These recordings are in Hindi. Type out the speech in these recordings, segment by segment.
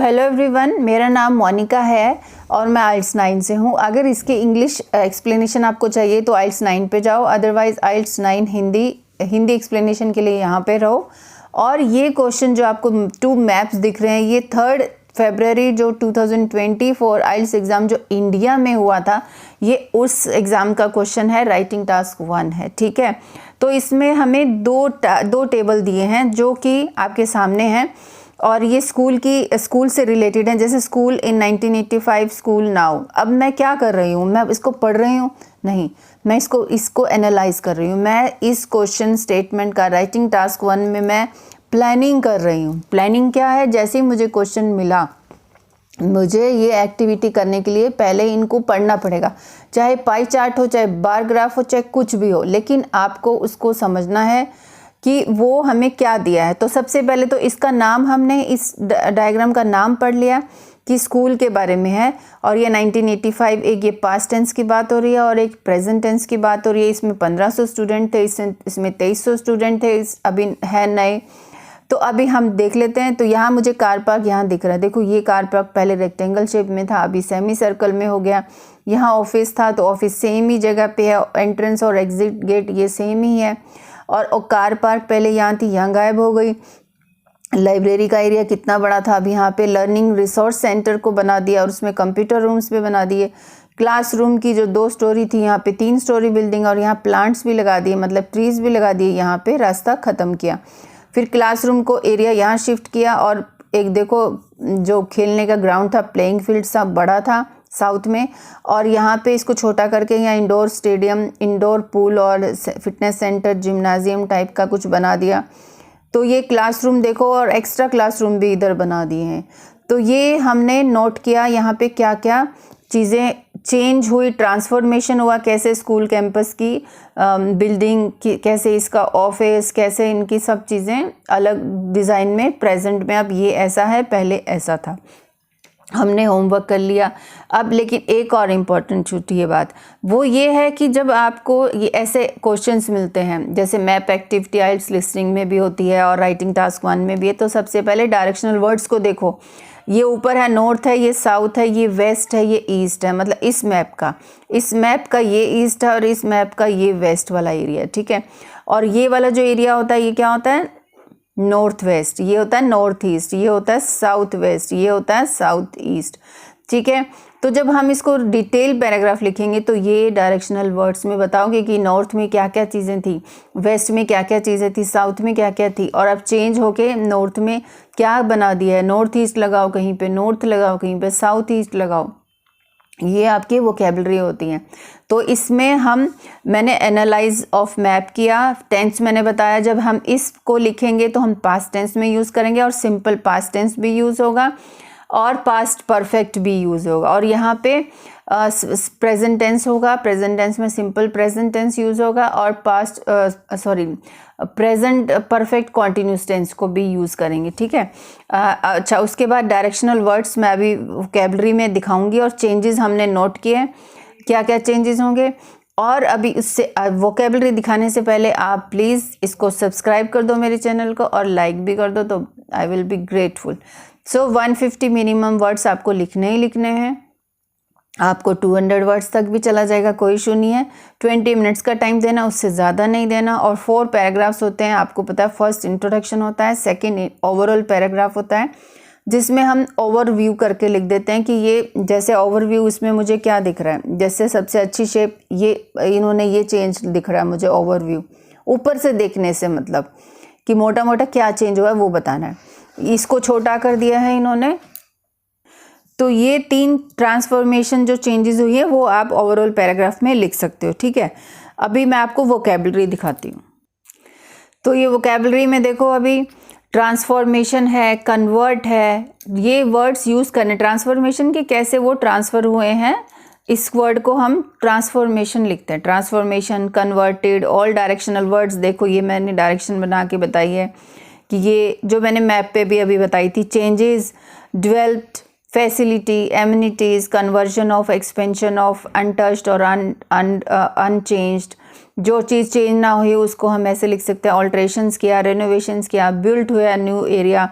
हेलो एवरीवन, मेरा नाम मोनिका है और मैं आइल्स 9 से हूँ। अगर इसके इंग्लिश एक्सप्लेनेशन आपको चाहिए तो आइल्स 9 पे जाओ, अदरवाइज़ आइल्स 9 हिंदी एक्सप्लेनेशन के लिए यहाँ पे रहो। और ये क्वेश्चन जो आपको 2 मैप्स दिख रहे हैं, ये 3 फरवरी जो 2024 आइल्स एग्ज़ाम जो इंडिया में हुआ था, ये उस एग्ज़ाम का क्वेश्चन है। राइटिंग टास्क 1 है, ठीक है। तो इसमें हमें दो टेबल दिए हैं जो कि आपके सामने हैं और ये स्कूल से रिलेटेड है। जैसे स्कूल इन 1985, स्कूल नाउ। अब मैं क्या कर रही हूँ, मैं इसको पढ़ रही हूँ नहीं, मैं इसको एनालाइज कर रही हूँ। मैं इस क्वेश्चन स्टेटमेंट का राइटिंग टास्क 1 में मैं प्लानिंग कर रही हूँ। प्लानिंग क्या है, जैसे ही मुझे क्वेश्चन मिला, मुझे ये एक्टिविटी करने के लिए पहले इनको पढ़ना पड़ेगा, चाहे पाई चार्ट हो, चाहे बार ग्राफ हो, चाहे कुछ भी हो, लेकिन आपको उसको समझना है कि वो हमें क्या दिया है। तो सबसे पहले तो इसका नाम, हमने इस डायग्राम का नाम पढ़ लिया कि स्कूल के बारे में है और ये 1985, एक ये पास्ट टेंस की बात हो रही है और एक प्रेजेंट टेंस की बात हो रही है। इसमें 1500 स्टूडेंट थे, इसमें 2300 स्टूडेंट थे, अभी है नए। तो अभी हम देख लेते हैं। तो यहाँ मुझे कार पार्क यहाँ दिख रहा है। देखो, ये कार पार्क पहले रेक्टेंगल शेप में था, अभी सेमी सर्कल में हो गया। यहाँ ऑफिस था तो ऑफिस सेम ही जगह पे है, एंट्रेंस और एग्जिट गेट ये सेम ही है। और कार पार्क पहले यहाँ थी, यहाँ गायब हो गई। लाइब्रेरी का एरिया कितना बड़ा था, अभी यहाँ पे लर्निंग रिसोर्स सेंटर को बना दिया और उसमें कंप्यूटर रूम्स भी बना दिए। क्लासरूम की जो 2 स्टोरी थी, यहाँ पे 3 स्टोरी बिल्डिंग और यहाँ प्लांट्स भी लगा दिए, मतलब ट्रीज भी लगा दिए। यहाँ पे रास्ता ख़त्म किया। फिर क्लासरूम को एरिया यहाँ शिफ्ट किया और एक देखो, जो खेलने का ग्राउंड था, प्लेइंग फील्ड सब बड़ा था साउथ में, और यहाँ पे इसको छोटा करके यहाँ इंडोर स्टेडियम, इंडोर पूल और फिटनेस सेंटर, जिम्नाजियम टाइप का कुछ बना दिया। तो ये क्लासरूम देखो, और एक्स्ट्रा क्लासरूम भी इधर बना दिए हैं। तो ये हमने नोट किया यहाँ पे क्या क्या चीज़ें चेंज हुई, ट्रांसफॉर्मेशन हुआ, कैसे स्कूल कैंपस की बिल्डिंग की, कैसे इसका ऑफिस, कैसे इनकी सब चीज़ें अलग डिज़ाइन में प्रेजेंट में अब ये ऐसा है, पहले ऐसा था। हमने होमवर्क कर लिया। अब लेकिन एक और इम्पॉर्टेंट छूटी है बात, वो ये है कि जब आपको ये ऐसे क्वेश्चंस मिलते हैं, जैसे मैप एक्टिविटी आइल्स लिसनिंग में भी होती है और राइटिंग टास्क 1 में भी है, तो सबसे पहले डायरेक्शनल वर्ड्स को देखो। ये ऊपर है नॉर्थ है, ये साउथ है, ये वेस्ट है, ये ईस्ट है। मतलब इस मैप का ये ईस्ट है और इस मैप का ये वेस्ट वाला एरिया है, ठीक है। और ये वाला जो एरिया होता है, ये क्या होता है, नॉर्थ वेस्ट, ये होता है नॉर्थ ईस्ट, ये होता है साउथ वेस्ट, ये होता है साउथ ईस्ट, ठीक है। तो जब हम इसको डिटेल पैराग्राफ लिखेंगे तो ये डायरेक्शनल वर्ड्स में बताओगे कि नॉर्थ में क्या क्या चीज़ें थी, वेस्ट में क्या क्या चीज़ें थी, साउथ में क्या क्या थी, और अब चेंज होके नॉर्थ में क्या बना दिया है। नॉर्थ ईस्ट लगाओ कहीं पे, नॉर्थ लगाओ कहीं पे, साउथ ईस्ट लगाओ। ये आपकी वोकेबलरी होती हैं। तो इसमें मैंने एनालाइज ऑफ मैप किया। टेंस मैंने बताया, जब हम इसको लिखेंगे तो हम पास्ट टेंस में यूज़ करेंगे और सिंपल पास्ट टेंस भी यूज़ होगा और पास्ट परफेक्ट भी यूज़ होगा। और यहाँ पे प्रेजेंट टेंस होगा, प्रेजेंट टेंस में सिंपल प्रेजेंट टेंस यूज़ होगा और प्रेजेंट परफेक्ट कॉन्टिन्यूस टेंस को भी यूज़ करेंगे, ठीक है। अच्छा, उसके बाद डायरेक्शनल वर्ड्स मैं अभी वोकेबलरी में दिखाऊंगी और चेंजेस हमने नोट किए, क्या क्या चेंजेस होंगे। और अभी उससे वोकेबलरी दिखाने से पहले आप प्लीज़ इसको सब्सक्राइब कर दो मेरे चैनल को और लाइक भी कर दो, तो I will be grateful. So 150 minimum words आपको लिखने ही लिखने हैं। आपको 200 वर्ड्स तक भी चला जाएगा, कोई इशू नहीं है। 20 मिनट्स का टाइम देना, उससे ज़्यादा नहीं देना। और 4 पैराग्राफ्स होते हैं, आपको पता है। फर्स्ट इंट्रोडक्शन होता है, सेकंड ओवरऑल पैराग्राफ होता है, जिसमें हम ओवरव्यू करके लिख देते हैं कि ये जैसे ओवरव्यू, इसमें मुझे क्या दिख रहा है। जैसे सबसे अच्छी शेप, ये इन्होंने ये चेंज दिख रहा है मुझे ओवरव्यू, ऊपर से देखने से, मतलब कि मोटा मोटा क्या चेंज हुआ है वो बताना है। इसको छोटा कर दिया है इन्होंने। तो ये 3 ट्रांसफॉर्मेशन जो चेंजेस हुई है वो आप ओवरऑल पैराग्राफ में लिख सकते हो, ठीक है। अभी मैं आपको वोकेबलरी दिखाती हूँ। तो ये वोकेबलरी में देखो, अभी ट्रांसफॉर्मेशन है, कन्वर्ट है, ये वर्ड्स यूज़ करने ट्रांसफॉर्मेशन के, कैसे वो ट्रांसफ़र हुए हैं। इस वर्ड को हम ट्रांसफॉर्मेशन लिखते हैं, transformation, converted. All directional words देखो, ये मैंने डायरेक्शन बना के बताई है कि ये जो मैंने मैप पे भी अभी बताई थी। Changes, developed, facility, amenities, conversion of, expansion of, untouched और अनचेंज्ड। जो चीज़ चेंज ना हुई उसको हम ऐसे लिख सकते हैं, ऑल्ट्रेशंस किया, रेनोवेशंस किया, बिल्ट हुआ न्यू एरिया,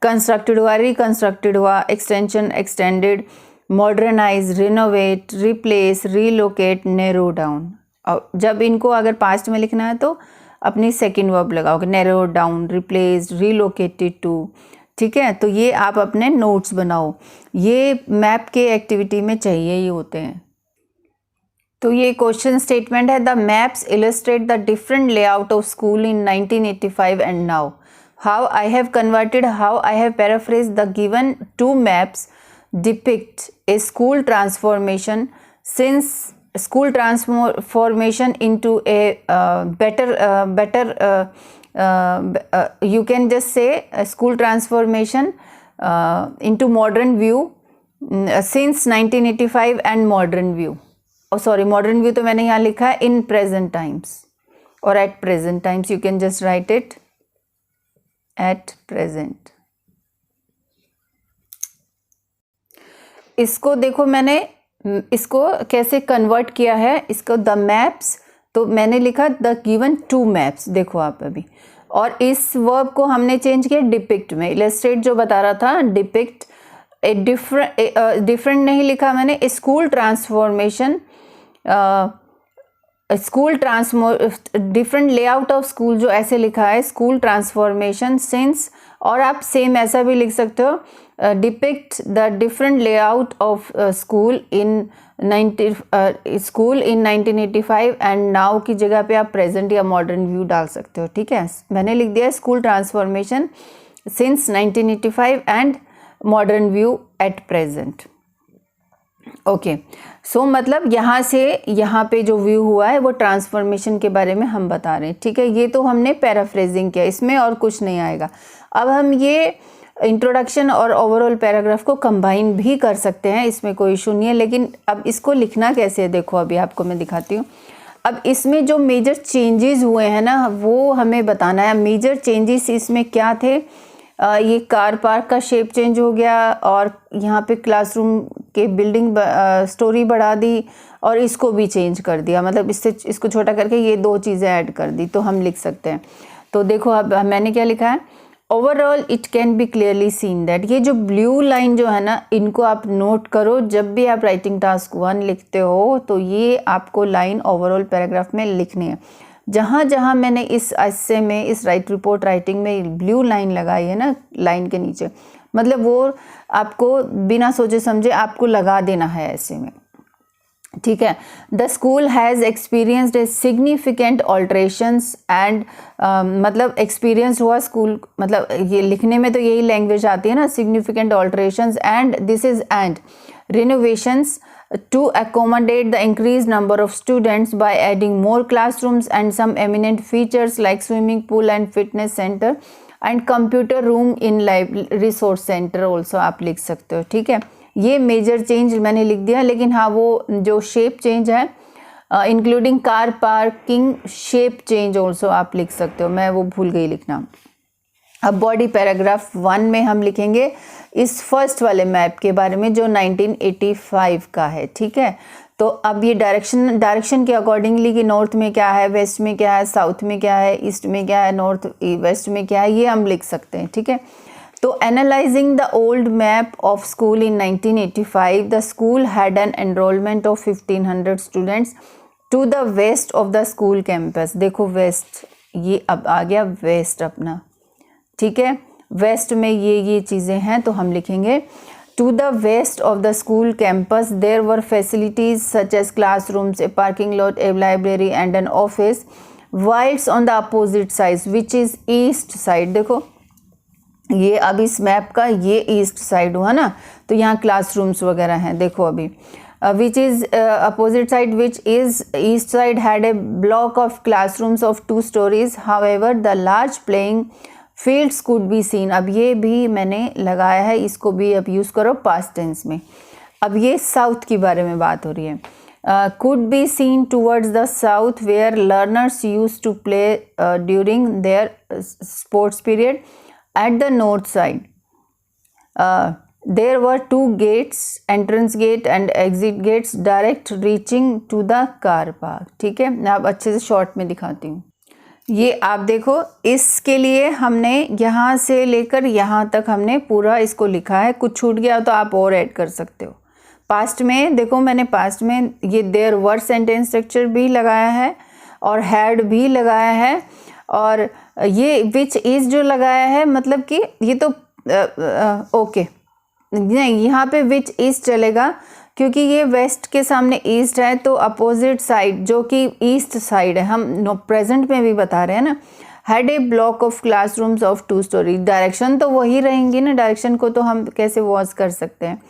कंस्ट्रक्टेड हुआ, रिकंस्ट्रक्टेड हुआ, extension, extended, modernise, renovate, replace, relocate, narrow down. और जब इनको अगर पास्ट में लिखना है तो अपनी सेकंड वर्ब लगाओगे, narrow down, replace, relocated to. ठीक है, तो ये आप अपने नोट्स बनाओ, ये मैप के एक्टिविटी में चाहिए ही होते हैं। तो ये क्वेश्चन स्टेटमेंट है, the maps illustrate the different layout of school in 1985 and now. How I have converted, how I have paraphrased the given two maps depict a school transformation since school transformation into a you can just say a school transformation into modern view since 1985 and modern view. Oh sorry, modern view तो मैंने यहाँ लिखा है in present times or at present times, you can just write it at present. इसको देखो, मैंने इसको कैसे कन्वर्ट किया है, इसको द मैप्स, तो मैंने लिखा द गिवन टू मैप्स, देखो आप अभी, और इस वर्ब को हमने चेंज किया डिपिक्ट में। इलस्ट्रेट जो बता रहा था, डिपिक्ट ए डिफरेंट नहीं लिखा मैंने, school transformation, different layout of school जो ऐसे लिखा है, स्कूल ट्रांसफॉर्मेशन सिंस, और आप सेम ऐसा भी लिख सकते हो, depict the different layout of school in 1985 and now की जगह पे आप प्रेजेंट या मॉडर्न व्यू डाल सकते हो। ठीक है, मैंने लिख दिया school transformation since 1985 and modern view at present. Okay, so मतलब यहाँ से यहाँ पे जो व्यू हुआ है वो ट्रांसफॉर्मेशन के बारे में हम बता रहे हैं। ठीक है, ये तो हमने पैराफ्रेजिंग किया, इसमें और कुछ नहीं आएगा। अब हम ये इंट्रोडक्शन और ओवरऑल पैराग्राफ को कंबाइन भी कर सकते हैं, इसमें कोई इशू नहीं है, लेकिन अब इसको लिखना कैसे है देखो, अभी आपको मैं दिखाती हूँ। अब इसमें जो मेजर चेंजेस हुए हैं ना, वो हमें बताना है। मेजर चेंजेस इसमें क्या थे, ये कार पार्क का शेप चेंज हो गया, और यहाँ पे क्लासरूम के बिल्डिंग स्टोरी बढ़ा दी, और इसको भी चेंज कर दिया, मतलब इसको छोटा करके ये दो चीज़ें ऐड कर दी, तो हम लिख सकते हैं। तो देखो अब मैंने क्या लिखा है, overall it can be clearly seen that, ये जो ब्लू लाइन जो है ना, इनको आप नोट करो जब भी आप राइटिंग टास्क 1 लिखते हो, तो ये आपको लाइन ओवरऑल पैराग्राफ में लिखनी है। जहाँ जहाँ मैंने इस ऐसे में, इस राइट रिपोर्ट राइटिंग में ब्लू लाइन लगाई है ना लाइन के नीचे, मतलब वो आपको बिना सोचे समझे आपको लगा देना है ऐसे में। ठीक है, the school has experienced a significant alterations and, मतलब एक्सपीरियंस हुआ स्कूल, मतलब ये लिखने में तो यही लैंग्वेज आती है ना, significant alterations and this is and renovations to accommodate the increased number of students by adding more classrooms and some eminent features like swimming pool and fitness center and computer room in resource center also आप लिख सकते हो। ठीक है, ये मेजर चेंज मैंने लिख दिया, लेकिन हाँ वो जो शेप चेंज है including car parking shape change also आप लिख सकते हो, मैं वो भूल गई लिखना। अब बॉडी पैराग्राफ 1 में हम लिखेंगे इस फर्स्ट वाले मैप के बारे में जो 1985 का है। ठीक है, तो अब ये डायरेक्शन के अकॉर्डिंगली कि नॉर्थ में क्या है, वेस्ट में क्या है, साउथ में क्या है, ईस्ट में क्या है, नॉर्थ वेस्ट में क्या है, ये हम लिख सकते हैं। ठीक है, तो analysing the old map of school in 1985, the school had an enrolment of 1500 students to the west of the school campus. देखो वेस्ट, ये अब आ गया वेस्ट अपना। ठीक है, वेस्ट में ये चीज़ें हैं, तो हम लिखेंगे to the west of the school campus there were facilities such as classrooms, a parking lot, a library and an office, whilst on the opposite side which is east side. देखो ये अब इस मैप का ये ईस्ट साइड हुआ ना, तो यहाँ क्लासरूम्स वगैरह हैं। देखो अभी which is opposite side which is east side had a block of classrooms of 2 stories, however the large playing fields could be seen। अब ये भी मैंने लगाया है, इसको भी अब यूज़ करो पास्ट टेंस में। अब ये साउथ की बारे में बात हो रही है, could be seen towards the south where learners used to play during their sports period। at the north side there were 2 gates, entrance gate and exit gates direct reaching to the car park। ठीक है, मैं अब अच्छे से शॉर्ट में दिखाती हूँ। ये आप देखो, इसके लिए हमने यहाँ से लेकर यहाँ तक हमने पूरा इसको लिखा है। कुछ छूट गया तो आप और ऐड कर सकते हो। पास्ट में देखो, मैंने पास्ट में ये देयर वर सेंटेंस स्ट्रक्चर भी लगाया है और हैड भी लगाया है, और ये विच इज़ जो लगाया है मतलब कि ये तो ओके नहीं, यहाँ पे विच इज़ चलेगा क्योंकि ये वेस्ट के सामने ईस्ट है, तो अपोजिट साइड जो कि ईस्ट साइड है, हम प्रेजेंट में भी बता रहे हैं ना। Had a block of classrooms of 2 story, direction तो वही रहेंगी ना, डायरेक्शन को तो हम कैसे वॉच कर सकते हैं।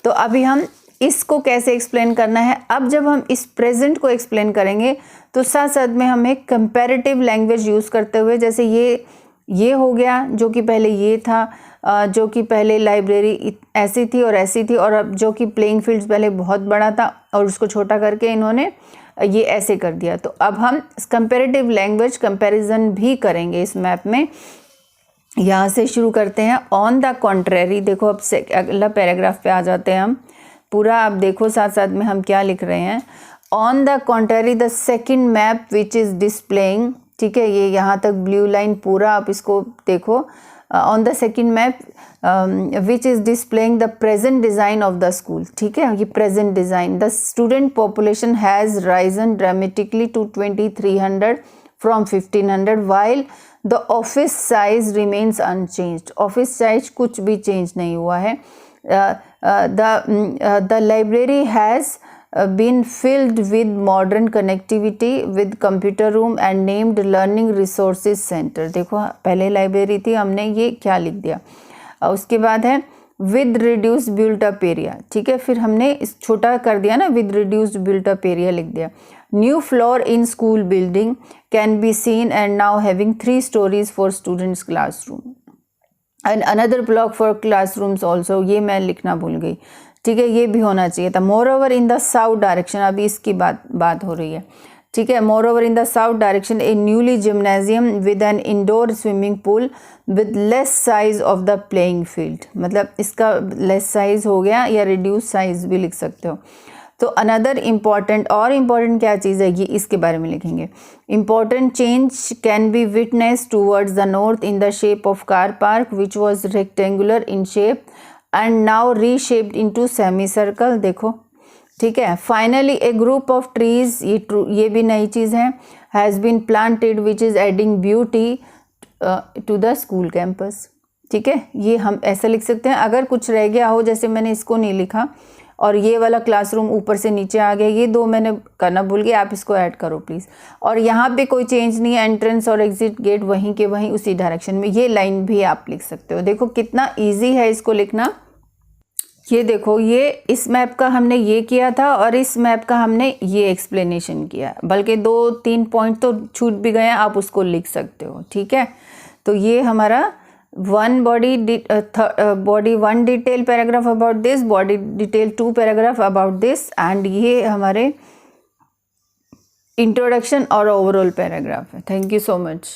तो अभी हम इसको कैसे एक्सप्लेन करना है, अब जब हम इस प्रेजेंट को एक्सप्लेन करेंगे तो साथ साथ में हमें कंपैरेटिव लैंग्वेज यूज़ करते हुए, जैसे ये हो गया जो कि पहले ये था, जो कि पहले लाइब्रेरी ऐसी थी और ऐसी थी, और अब जो कि प्लेइंग फील्ड्स पहले बहुत बड़ा था और उसको छोटा करके इन्होंने ये ऐसे कर दिया। तो अब हम कंपैरेटिव लैंग्वेज कंपैरिजन भी करेंगे इस मैप में। यहाँ से शुरू करते हैं। ऑन द कॉन्ट्रेरी, देखो अब से अगला पैराग्राफ पे आ जाते हैं हम। पूरा आप देखो साथ साथ में हम क्या लिख रहे हैं। On the contrary the second map which is displaying, ठीक है, ये यहाँ तक ब्लू लाइन पूरा आप इसको देखो। On the second map which is displaying the present design of the school, ठीक है, ये present design. The student population has risen dramatically to 2300 from 1500 while the office size remains unchanged, office size कुछ भी चेंज नहीं हुआ है। The library has been filled with modern connectivity with computer room and named learning resources center। देखो पहले लाइब्रेरी थी, हमने ये क्या लिख दिया। उसके बाद है with reduced built up area, ठीक है, फिर हमने इस छोटा कर दिया ना, with reduced built up area लिख दिया। New floor in school building can be seen and now having 3 stories for students classroom and another block for classrooms also, ये मैं लिखना भूल गई, ठीक है, ये भी होना चाहिए था। Moreover in the south direction, अभी इसकी बात हो रही है, ठीक है। Moreover in the south direction a newly gymnasium with an indoor swimming pool with less size of the playing field, मतलब इसका लेस साइज हो गया या रिड्यूस साइज भी लिख सकते हो। तो अनदर इम्पॉर्टेंट, और इम्पॉर्टेंट क्या चीज़ है ये इसके बारे में लिखेंगे। Important change can be witness towards the north in the shape of car park which was rectangular in shape and now reshaped into semi circle, देखो, ठीक है। Finally a group of trees, ये भी नई चीज़ है, has been planted which is adding beauty to the school campus, ठीक है। ये हम ऐसे लिख सकते हैं। अगर कुछ रह गया हो, जैसे मैंने इसको नहीं लिखा और ये वाला क्लासरूम ऊपर से नीचे आ गया, ये 2 मैंने करना भूल गई, आप इसको ऐड करो प्लीज़। और यहाँ पे कोई चेंज नहीं है, एंट्रेंस और एग्जिट गेट वहीं के वहीं उसी डायरेक्शन में, ये लाइन भी आप लिख सकते हो। देखो कितना ईजी है इसको लिखना। ये देखो, ये इस मैप का हमने ये किया था और इस मैप का हमने ये एक्सप्लेनेशन किया, बल्कि 2-3 पॉइंट तो छूट भी गए, आप उसको लिख सकते हो, ठीक है। तो ये हमारा body 1 detail paragraph about this, body detail 2 paragraph about this, and ये हमारे इंट्रोडक्शन और ओवरऑल पैराग्राफ है। Thank you so much.